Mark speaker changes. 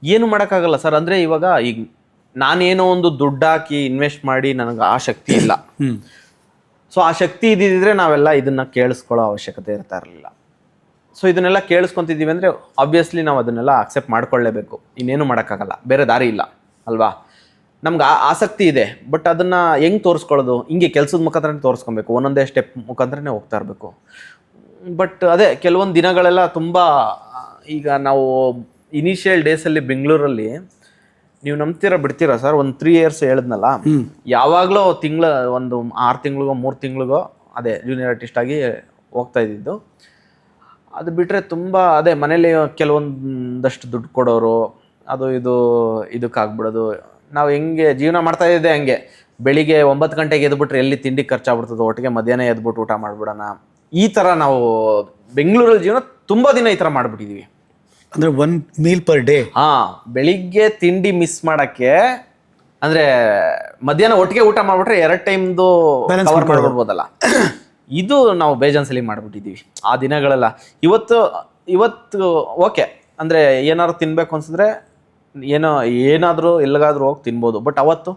Speaker 1: ಏನು ಮಾಡೋಕ್ಕಾಗಲ್ಲ ಸರ್. ಅಂದರೆ ಇವಾಗ ಈಗ ನಾನೇನೋ ಒಂದು ದುಡ್ಡು ಹಾಕಿ ಇನ್ವೆಸ್ಟ್ ಮಾಡಿ ನನಗೆ ಆ ಶಕ್ತಿ ಇಲ್ಲ. ಸೊ ಆ ಶಕ್ತಿ ಇದ್ದಿದ್ರೆ ನಾವೆಲ್ಲ ಇದನ್ನ ಕೇಳಿಸ್ಕೊಳ್ಳೋ ಅವಶ್ಯಕತೆ ಇರ್ತಾ ಇರಲಿಲ್ಲ. ಸೊ ಇದನ್ನೆಲ್ಲ ಕೇಳಿಸ್ಕೊತಿದ್ದೀವಿ ಅಂದರೆ ಆಬ್ವಿಯಸ್ಲಿ ನಾವು ಅದನ್ನೆಲ್ಲ ಅಕ್ಸೆಪ್ಟ್ ಮಾಡ್ಕೊಳ್ಳೇಬೇಕು. ಇನ್ನೇನು ಮಾಡೋಕ್ಕಾಗಲ್ಲ, ಬೇರೆ ದಾರಿ ಇಲ್ಲ ಅಲ್ವಾ. ನಮ್ಗೆ ಆಸಕ್ತಿ ಇದೆ, ಬಟ್ ಅದನ್ನು ಹೆಂಗೆ ತೋರಿಸ್ಕೊಳ್ಳೋದು? ಹಿಂಗೆ ಕೆಲಸದ ಮುಖಾಂತರನೇ ತೋರಿಸ್ಕೊಬೇಕು, ಒಂದೊಂದೇ ಸ್ಟೆಪ್ ಮುಖಾಂತರನೇ ಹೋಗ್ತಾ ಇರಬೇಕು. ಬಟ್ ಅದೇ ಕೆಲವೊಂದು ದಿನಗಳೆಲ್ಲ ತುಂಬ, ಈಗ ನಾವು ಇನಿಷಿಯಲ್ ಡೇಸಲ್ಲಿ ಬೆಂಗಳೂರಲ್ಲಿ, ನೀವು ನಂಬ್ತೀರಾ ಬಿಡ್ತೀರಾ ಸರ್, ಒಂದು 3 years ಹೇಳಿದ್ನಲ್ಲ, ಯಾವಾಗಲೂ ಒಂದು 6 ತಿಂಗಳಿಗೋ 3 ತಿಂಗಳಿಗೋ ಅದೇ ಜೂನಿಯರ್ ಆರ್ಟಿಸ್ಟ್ ಆಗಿ ಹೋಗ್ತಾ ಇದ್ದಿದ್ದು. ಅದು ಬಿಟ್ಟರೆ ತುಂಬ ಅದೇ ಮನೇಲಿ ಕೆಲವೊಂದಷ್ಟು ದುಡ್ಡು ಕೊಡೋರು, ಅದು ಇದಕ್ಕಾಗ್ಬಿಡೋದು. ನಾವು ಹೆಂಗೆ ಜೀವನ ಮಾಡ್ತಾ ಇದ್ದೆ ಹಂಗೆ, ಬೆಳಿಗ್ಗೆ 9 ಗಂಟೆಗೆ ಎದ್ಬಿಟ್ರೆ ಎಲ್ಲಿ ತಿಂಡಿ ಖರ್ಚಾಗ್ಬಿಡ್ತದೆ, ಒಟ್ಟಿಗೆ ಮಧ್ಯಾಹ್ನ ಎದ್ಬಿಟ್ಟು ಊಟ ಮಾಡಿಬಿಡೋಣ, ಈ ಥರ ನಾವು ಬೆಂಗಳೂರಲ್ಲಿ ಜೀವನ ತುಂಬ ದಿನ ಈ ಥರ ಮಾಡಿಬಿಟ್ಟಿದ್ದೀವಿ.
Speaker 2: ಅಂದರೆ 1 meal per day.
Speaker 1: ಬೆಳಿಗ್ಗೆ ತಿಂಡಿ ಮಿಸ್ ಮಾಡೋಕ್ಕೆ, ಅಂದರೆ ಮಧ್ಯಾಹ್ನ ಒಟ್ಟಿಗೆ ಊಟ ಮಾಡಿಬಿಟ್ರೆ 2 ಟೈಮ್ದು ಕವರ್ ಮಾಡ್ಬಿಡ್ಬೋದಲ್ಲ, ಇದು ನಾವು ಬೇಜಾನ್ಸಲಿ ಮಾಡಿಬಿಟ್ಟಿದ್ದೀವಿ ಆ ದಿನಗಳೆಲ್ಲ. ಇವತ್ತು ಓಕೆ, ಅಂದರೆ ಏನಾದ್ರು ತಿನ್ನಬೇಕು ಅನ್ಸಿದ್ರೆ ಏನಾದರೂ ಎಲ್ಲಿಗಾದ್ರೂ ಹೋಗಿ ತಿನ್ಬೋದು. ಬಟ್ ಅವತ್ತು